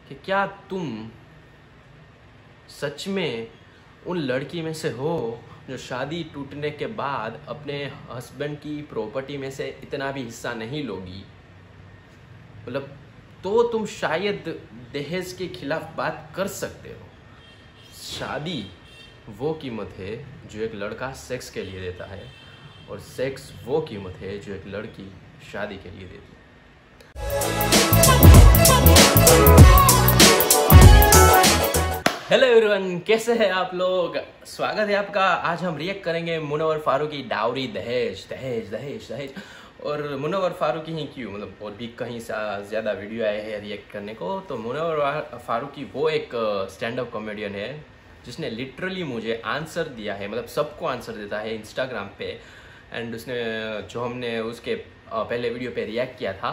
कि क्या तुम सच में उन लड़की में से हो जो शादी टूटने के बाद अपने हस्बैंड की प्रॉपर्टी में से इतना भी हिस्सा नहीं लोगी। मतलब तो तुम शायद दहेज के खिलाफ बात कर सकते हो। शादी वो कीमत है जो एक लड़का सेक्स के लिए देता है, और सेक्स वो कीमत है जो एक लड़की शादी के लिए देती है। हेलो एवरीवन, कैसे हैं आप लोग? स्वागत है आपका। आज हम रिएक्ट करेंगे मुनव्वर फारूकी डाउरी दहेज दहेज दहेज दहेज। और मुनव्वर फारूकी ही क्यों, मतलब और भी कहीं ज़्यादा वीडियो आए हैं रिएक्ट करने को। तो मुनव्वर फारूकी वो एक स्टैंड अप कॉमेडियन है जिसने लिटरली मुझे आंसर दिया है, मतलब सबको आंसर देता है इंस्टाग्राम पे। एंड उसने जो हमने उसके पहले वीडियो पे रिएक्ट किया था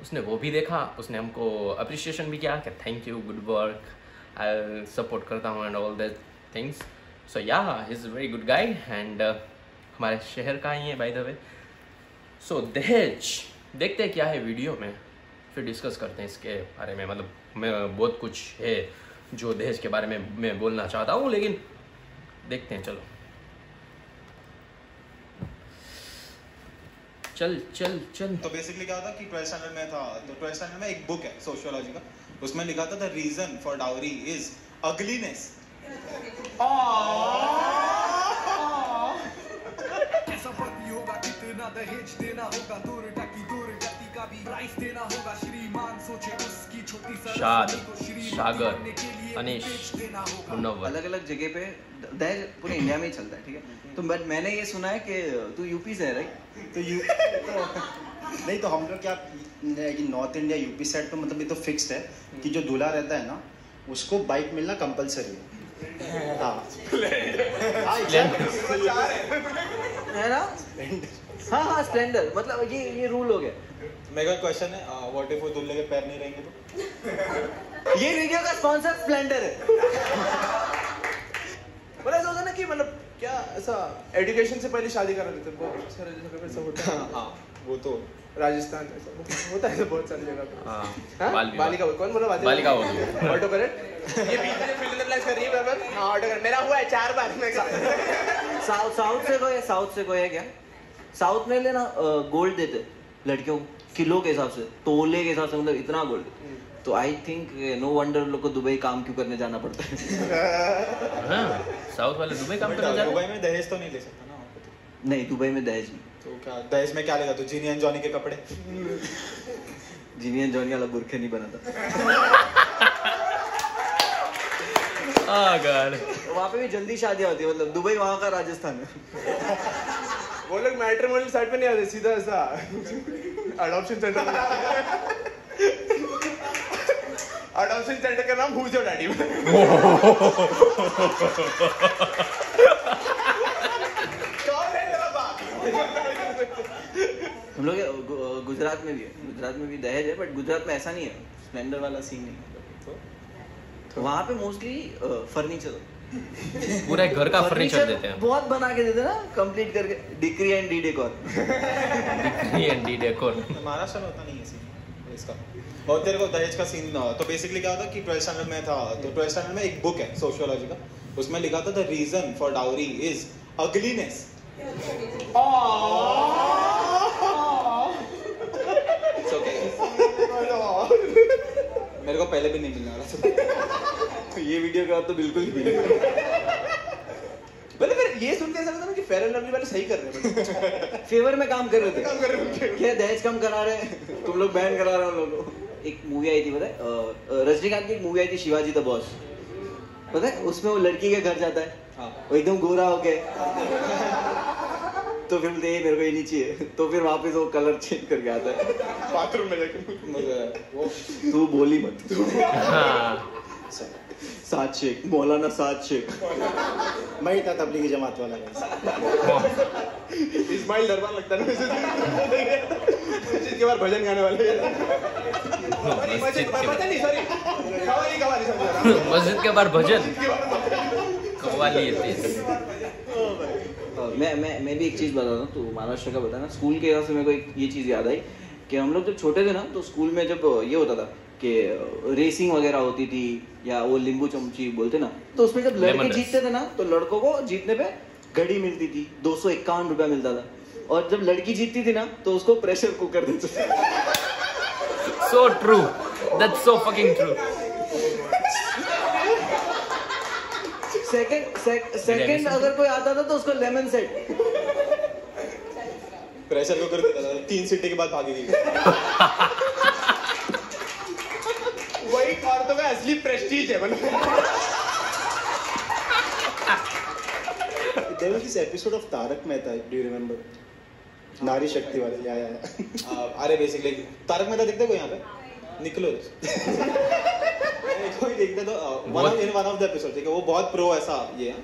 उसने वो भी देखा, उसने हमको अप्रिशिएशन भी किया कि thank you, good work, I support करता हूँ एंड ऑल दैट थिंग्स। सो या he is very good guy and हमारे शहर का ही है बाय द वे। सो दहेज देखते हैं क्या है वीडियो में, फिर डिस्कस करते हैं इसके बारे में। मतलब मैं बहुत कुछ है जो दहेज के बारे में मैं बोलना चाहता हूँ, लेकिन देखते हैं। चलो चल चल चल। तो बेसिकली क्या था कि 12th स्टैंडर्ड में था, तो 12th स्टैंडर्ड में एक बुक है सोशियोलॉजी का, उसमें लिखा था the reason for dowry is ugliness. ऐसा पति होगा कितना दहेज देना होगा, दूर टकी दूर गति का भी प्राइस देना होगा, श्रीमान सोचे उसकी छोटी शाद, सागर, अनीश, मुनव्वर। अलग अलग जगह पे दहेज पूरे इंडिया में ही चलता है, ठीक है। तो बट मैंने ये सुना है कि तू यूपी से है, राइट? तो नहीं, तो हम लोग क्या नॉर्थ इंडिया यूपी साइड तो मतलब ये तो फिक्स्ड है कि जो दूल्हा रहता है ना उसको बाइक मिलना कंपलसरी है। है ना? हाँ, स्प्लेंडर, मतलब ये रूल हो गया। मेरा क्वेश्चन है, व्हाट इफ वो दूल्हे के पैर नहीं रहेंगे तो? ये वीडियो का स्पॉन्सर स्प्लेंडर है। मतलब ऐसा होता है ना कि मतलब क्या ऐसा एजुकेशन से पहले शादी करा देते हैं, बहुत सारे जगह पे ऐसा होता है। हाँ, वो तो राजस्थान ऐसा होता है बहुत सारी जगह पे। हाँ, बालिका कौन बोला? बालिका ऑटो करेक्ट। ये बीच में फिल इन द ब्लैंक्स कर रही है बराबर। हाँ, ऑटो करेक्ट मेरा हुआ है 4 बार में। साउथ से कोई है क्या? साउथ में लेना गोल्ड देते लड़कियों किलो के हिसाब से, तोले के हिसाब से, मतलब इतना गोल्ड। तो आई थिंक नो वंडर लोग को दुबई काम क्यों करने जाना पड़ता है। साउथ वाले दुबई काम करने जाते हैं। दुबई में दहेज तो नहीं ले सकता ना वहाँ पे तो। नहीं, दुबई में दहेज नहीं। तो क्या दहेज में क्या लेगा तो? जीनी एंड जॉनी के कपड़े। जीनी एंड जॉनी वाला बुरखे नहीं बना था। वहाँ पे भी जल्दी शादियाँ होती है, मतलब दुबई वहाँ का राजस्थान है। वो लोग मैट्रिमोनियल साइट पे नहीं आते, सीधा ऐसा अडॉप्शन सेंटर। अडॉप्शन सेंटर का नाम भूजो डैडी। हम लोग गुजरात में भी दहेज है, बट गुजरात में ऐसा नहीं है, स्प्लेंडर वाला सीन नहीं है। तो वहाँ पे मोस्टली फर्नीचर, पूरा घर का फर्नीचर देते हैं, बहुत बना के देते हैं ना, कंप्लीट करके। Decree and D decor. Maharashtra में होता नहीं है सीन इसका। और तेरे को दहेज का सीन, तो बेसिकली क्या होता कि 12th स्टैंडर्ड में था, तो 12th स्टैंडर्ड में एक बुक है सोशियोलॉजी का, उसमें लिखा था the reason for dowry is ugliness. मेरे को पहले भी नहीं मिलने वाला था। ये वीडियो का तो बिल्कुल ही नहीं। मतलब फिर ये सुन के ऐसा लगता है कि फेयर एंड लवली वाले सही कर रहे हैं, फेवर में काम कर रहे थे। क्या दहेज कम करा रहे हैं तुम लोग, बैन करा रहे हो लोगों को। एक मूवी आई थी पता है, रजनीकांत की एक मूवी आई थी शिवाजी द बॉस, पता है? उसमें वो लड़की के घर जाता है, वो एकदम गोरा होके, तो फिर बोलते मेरे को ये नहीं चाहिए, तो फिर वापस वो कलर चेंज करके आता है बाथरूम में जाके। वो तू बोली मत। साद शेख, मौलाना साद शेख। मैं ही था तबलीगी जमात वाला। इस्माइल दरबार लगता है मस्जिद के बाहर भजन गाने वाले। मस्जिद के बाहर भजन कव्वाली। मैं भी एक चीज बता रहा हूँ, तो महाराष्ट्र का बताना। स्कूल के हिसाब से मेरे को एक ये चीज याद आई कि हम लोग जब छोटे थे ना, तो स्कूल में जब ये होता था कि रेसिंग वगैरह होती थी या वो नींबू चमची बोलते ना, तो उसमें जब लड़के जीतते थे ना तो लड़कों को जीतने पे घड़ी मिलती थी, 251 रुपया मिलता था, और जब लड़की जीतती थी ना तो उसको प्रेशर कुकर देते थे। So true. That's so fucking true. Second अगर कोई आता था तो उसको लेमन सेट प्रेशर कुकर देता था, 3 सीटी के बाद भागेगी। वही औरतों का असली प्रेस्टीज है मतलब। There was this episode of Tarak Mehta, do you remember? नारी शक्ति वाले, या अरे बेसिकली तारक मेहता देखते हो यहाँ पे? निकलो कोई देखते तो वन ऑफ द एपिसोड, ठीक है, वो बहुत प्रो ऐसा ये है,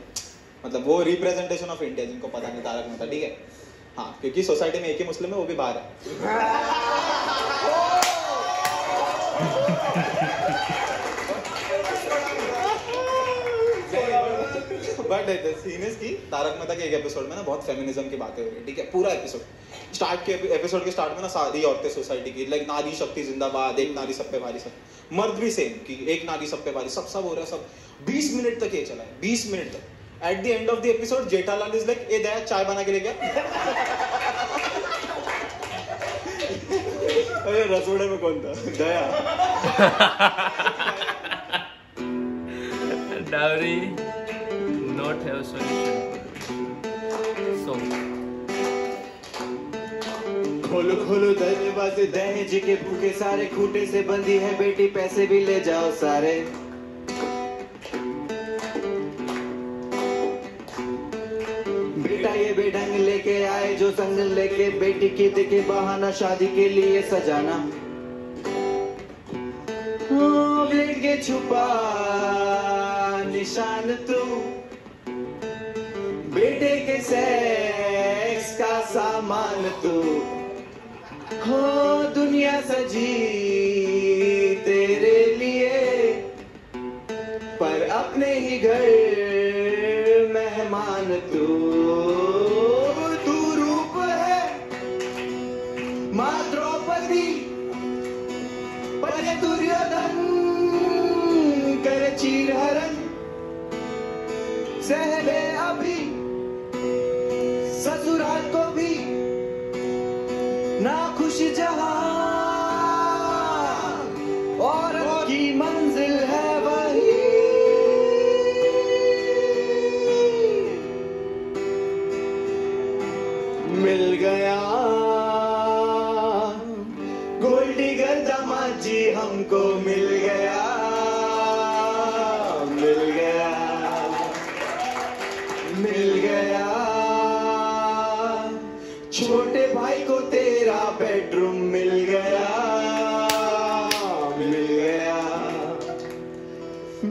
मतलब वो रिप्रेजेंटेशन ऑफ इंडिया, जिनको पता नहीं तारक मेहता, ठीक है, हाँ, क्योंकि सोसाइटी में एक ही मुस्लिम है, वो भी बाहर है। बट सीन इज की तारक मेहता के एक एपिसोड में ना बहुत फेमिनिज्म की बातें हो रही है, ठीक है, पूरा एपिसोड एपिसोड के स्टार्ट में ना सारी औरतें सोसाइटी की लाइक नारी शक्ति जिंदाबाद, एक नारी सब पे भारी, सब मर्द भी सेम कि एक नारी सब पे भारी, सब हो रहा है, सब 20 मिनट तक ये चला है, 20 मिनट तक। At the end of the episode Jethalal is like, a Daya चाय बना के ले गया। अरे रसोड़े में कौन था? दया। Dowry not have solution. So खोलो खोलो दरवाजे, दहेज के भूखे सारे, खूटे से बंदी है बेटी, पैसे भी ले जाओ सारे। बेटा ये बेढंग लेके आए जो संग लेके, बेटी की देखे बहाना शादी के लिए सजाना। ब्लेड के छुपा निशान तू, बेटे के सेक्स का सामान तू, हो दुनिया सजी तेरे लिए, पर अपने ही घर मेहमान तू। तू रूप है माँ द्रौपदी, पर दुर्योधन करे चीरहरण, सहले अभी ससुराल को भी ना खुश जहां, और की मंजिल है वही। मिल गया गोल्डी गर दामाद जी, हमको मिल गया, मिल गया, मिल गया। छोटे भाई को तेरा बेडरूम मिल गया, मिल गया।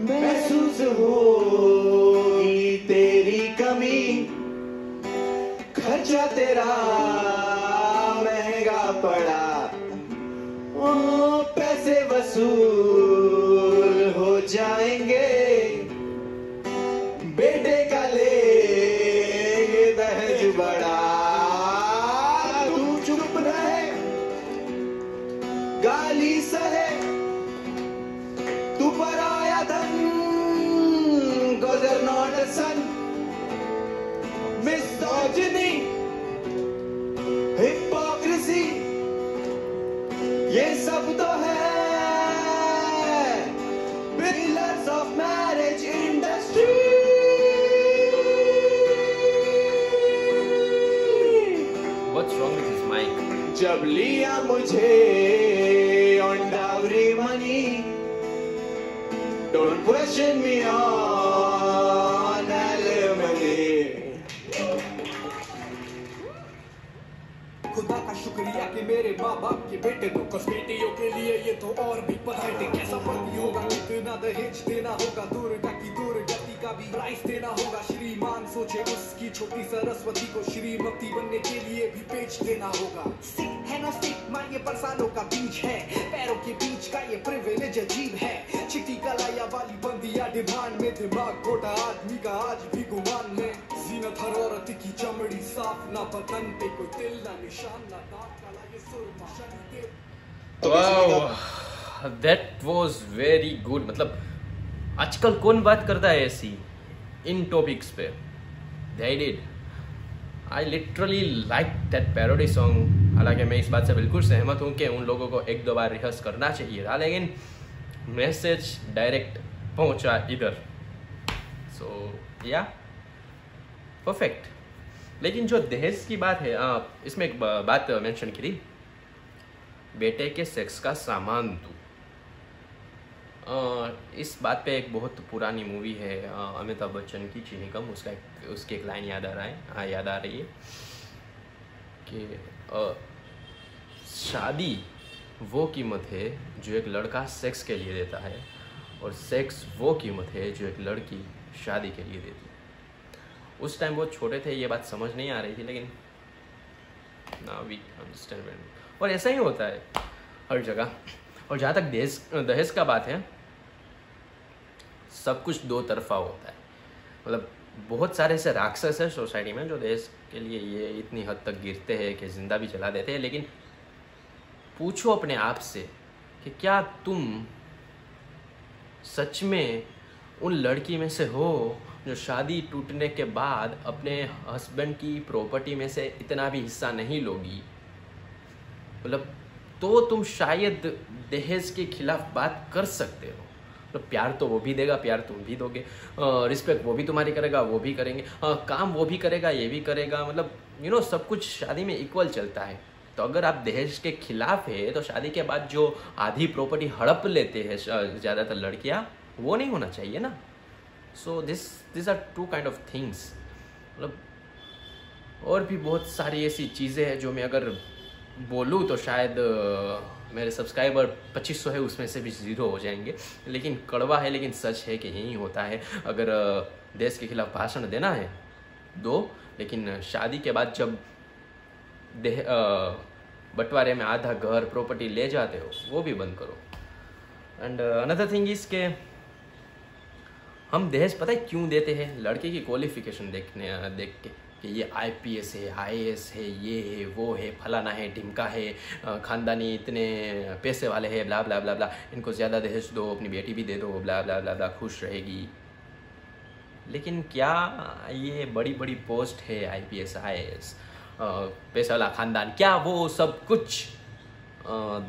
महसूस होगी तेरी कमी, खर्चा तेरा महंगा पड़ा, ओ पैसे वसूल हो जाएंगे, बेटे का ले दहेज बड़ा। तू चुप रहे गाली सहे, तू पराया धन, cause you're not a son। Misogyny, hypocrisy, ये सब तो है pillars of marriage industry. what's wrong with his mic? जब लिया मुझे on dowry money, don't question me on alimony। खुदा का शुक्रिया कि मेरे माँ बाप के बेटे तो, कुछ बेटियों के लिए ये तो और भी बधाई। कैसा पति होगा, कितना दहेज देना होगा, दुर्गा की दुर्गति का भी प्राइस देना होगा। श्रीमान सोचे उसकी छोटी सरस्वती को श्रीमती बनने के लिए भी बेच देना होगा। सिक है ना सिक माँ, ये बरसानों का बीज है, पैरों के बीच का ये प्रिविलेज अजीब है। चिट्टी कलाया वाली बंदिया डिमांड में, दिमाग खोटा आदमी का आज भी गुमान में। जीनत हर औरत की चमड़ी साफ, ना बदन पे कोई तिल ना निशान, ना दाग काला, ये सुरमा शनि देव। तो Wow. That was very good. मतलब आजकल कौन बात करता है ऐसी इन टॉपिक्स पे? They did. I literally liked that parody song. हालांकि मैं इस बात से बिल्कुल सहमत हूँ कि उन लोगों को एक दो बार रिहर्स करना चाहिए था, लेकिन मैसेज डायरेक्ट पहुँचा इधर। सो या परफेक्ट। लेकिन जो दहेज की बात है, इसमें एक बात मेंशन की थी, बेटे के सेक्स का सामान तू। इस बात पे एक बहुत पुरानी मूवी है अमिताभ बच्चन की, चीनी कम, उसकी एक लाइन याद आ रही है कि शादी वो कीमत है जो एक लड़का सेक्स के लिए देता है, और सेक्स वो कीमत है जो एक लड़की शादी के लिए देती है। उस टाइम बहुत छोटे थे, ये बात समझ नहीं आ रही थी, लेकिन नाउ वी अंडरस्टैंड। और ऐसा ही होता है हर जगह। और जहाँ तक दहेज का बात है, सब कुछ दो तरफा होता है। मतलब बहुत सारे ऐसे राक्षस है सोसाइटी में जो दहेज के लिए ये इतनी हद तक गिरते हैं कि जिंदा भी जला देते हैं। लेकिन पूछो अपने आप से कि क्या तुम सच में उन लड़की में से हो जो शादी टूटने के बाद अपने हस्बैंड की प्रॉपर्टी में से इतना भी हिस्सा नहीं लोगी? मतलब तो तुम शायद दहेज के खिलाफ बात कर सकते हो। तो प्यार तो वो भी देगा, प्यार तुम भी दोगे, रिस्पेक्ट वो भी तुम्हारी करेगा, वो भी करेंगे, काम वो भी करेगा, ये भी करेगा। मतलब सब कुछ शादी में इक्वल चलता है। तो अगर आप दहेज के खिलाफ है तो शादी के बाद जो आधी प्रॉपर्टी हड़प लेते हैं ज़्यादातर लड़कियाँ, वो नहीं होना चाहिए ना। So this are two kind of things. मतलब और भी बहुत सारी ऐसी चीज़ें हैं जो मैं अगर बोलूँ तो शायद मेरे सब्सक्राइबर 2500 है, उसमें से भी 0 हो जाएंगे। लेकिन कड़वा है, लेकिन सच है कि यही होता है। अगर देश के खिलाफ भाषण देना है दो, लेकिन शादी के बाद जब बंटवारे में आधा घर प्रॉपर्टी ले जाते हो, वो भी बंद करो। एंड अनदर थिंग इज के हम दहेज पता है क्यों देते हैं? लड़के की क्वालिफिकेशन देख के कि ये IPS है, IAS है, ये है, वो है, फलाना है, ढिमका है, ख़ानदानी इतने पैसे वाले हैं, ब्ला ब्ला ब्ला ब्ला, इनको ज़्यादा दहेज दो, अपनी बेटी भी दे दो, ब्ला ब्ला ब्ला ब्ला, खुश रहेगी। लेकिन क्या ये बड़ी बड़ी पोस्ट है IPS IAS, पैसे वाला ख़ानदान, क्या वो सब कुछ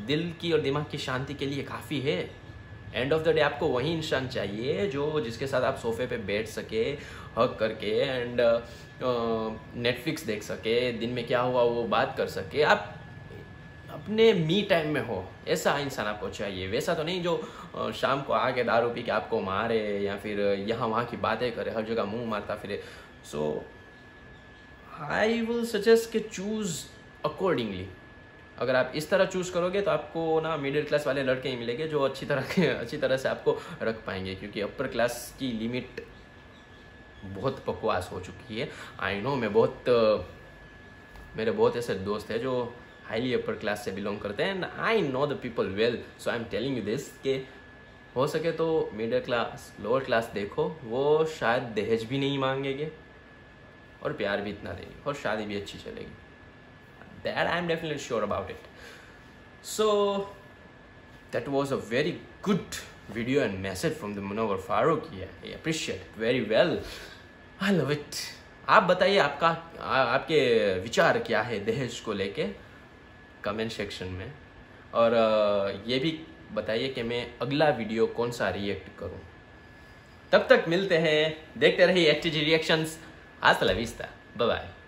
दिल की और दिमाग की शांति के लिए काफ़ी है? एंड ऑफ द डे आपको वही इंसान चाहिए जो जिसके साथ आप सोफे पे बैठ सके, हक करके, एंड नेटफ्लिक्स देख सके, दिन में क्या हुआ वो बात कर सके, आप अपने मी टाइम में हो, ऐसा इंसान आपको चाहिए। वैसा तो नहीं जो शाम को आके दारू पी के आपको मारे या फिर यहाँ वहाँ की बातें करे, हर जगह मुंह मारता फिरे। सो आई विल सजेस्ट कि चूज़ अकॉर्डिंगली। अगर आप इस तरह चूज़ करोगे तो आपको ना मिडिल क्लास वाले लड़के ही मिलेंगे जो अच्छी तरह से आपको रख पाएंगे, क्योंकि अपर क्लास की लिमिट बहुत बकवास हो चुकी है। आई नो, मेरे बहुत ऐसे दोस्त हैं जो हाईली अपर क्लास से बिलोंग करते हैं, and I know the people well, so I am telling you this कि हो सके तो मिडिल क्लास, लोअर क्लास देखो, वो शायद दहेज भी नहीं मांगेंगे और प्यार भी इतना देंगे और शादी भी अच्छी चलेगी। That I'm definitely sure about it. So that was a very good video and message from the Munawar Farooq. I appreciate it very well. I love it. आप बताइए आपके विचार क्या है दहेज को लेके कमेंट सेक्शन में, और ये भी बताइए कि मैं अगला वीडियो कौन सा रिएक्ट करूं। तब तक मिलते हैं, देखते रहिए HTG रिएक्शंस। हasta la vista. Bye bye.